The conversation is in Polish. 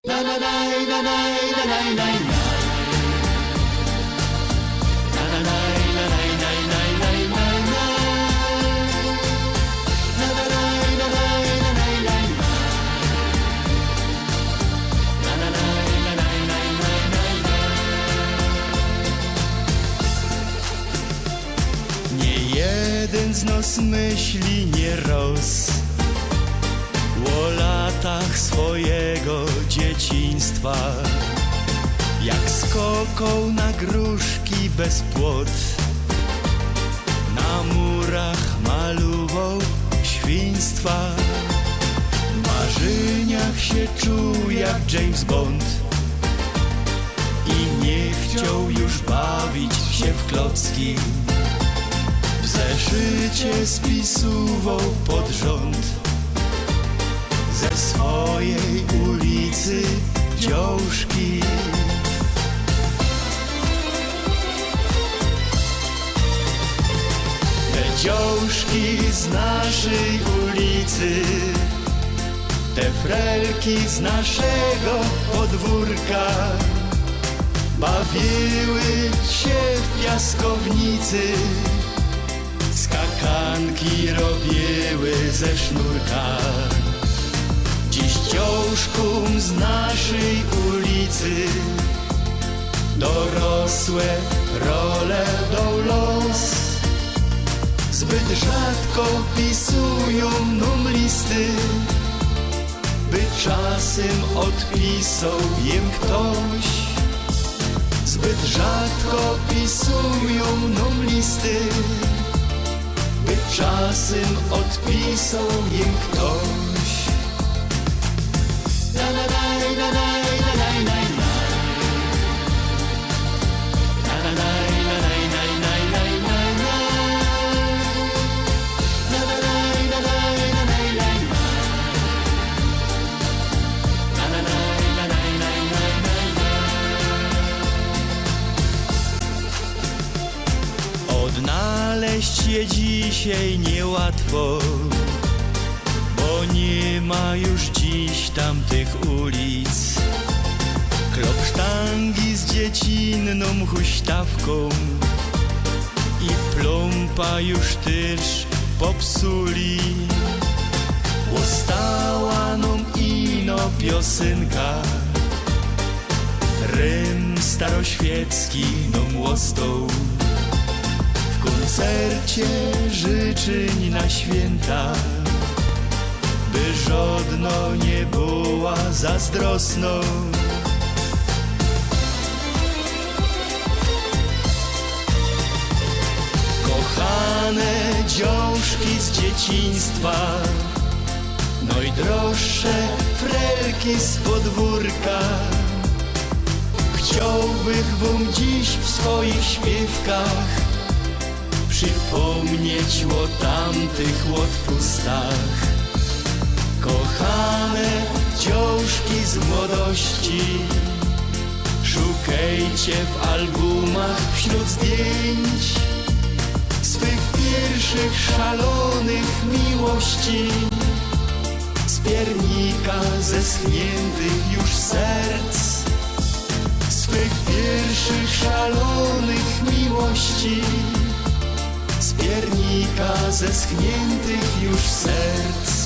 Jeden z nos myśli nie roz o latach swojego dzieciństwa, jak skokał na gruszki bez płot, na murach maluwał świństwa. W marzeniach się czuł jak James Bond i nie chciał już bawić się w klocki. W zeszycie spisywał pod rząd ze swojej ulicy dziołszki. Te dziołszki z naszej ulicy, te frelki z naszego podwórka bawiły się w piaskownicy, skakanki robiły ze sznurka. Dziś dziołszkom z naszej ulicy dorosłe role dą los. Zbyt rzadko pisują nam listy, by czasem odpisał im ktoś. Zbyt rzadko pisują nam listy, by czasem odpisał im ktoś. Odnaleźć je dzisiaj niełatwo, bo nie ma już dziś tamtych ulic. Klopsztangi z dziecinną huśtawką i plompa już też popsuli. Ostała nam ino piosenka, rym staroświecki nam łostą. W koncercie życzeń na święta, by żadno nie była zazdrosną. Kochane dziołszki z dzieciństwa, najdroższe frelki z podwórka, chciałbym wam dziś w swoich śpiewkach przypomnieć o tamtych odpustach. Kochane dziołszki z młodości, szukajcie w albumach wśród zdjęć swych pierwszych szalonych miłości, z piernika zeschniętych już serc, swych pierwszych szalonych miłości, z piernika zeschniętych już serc.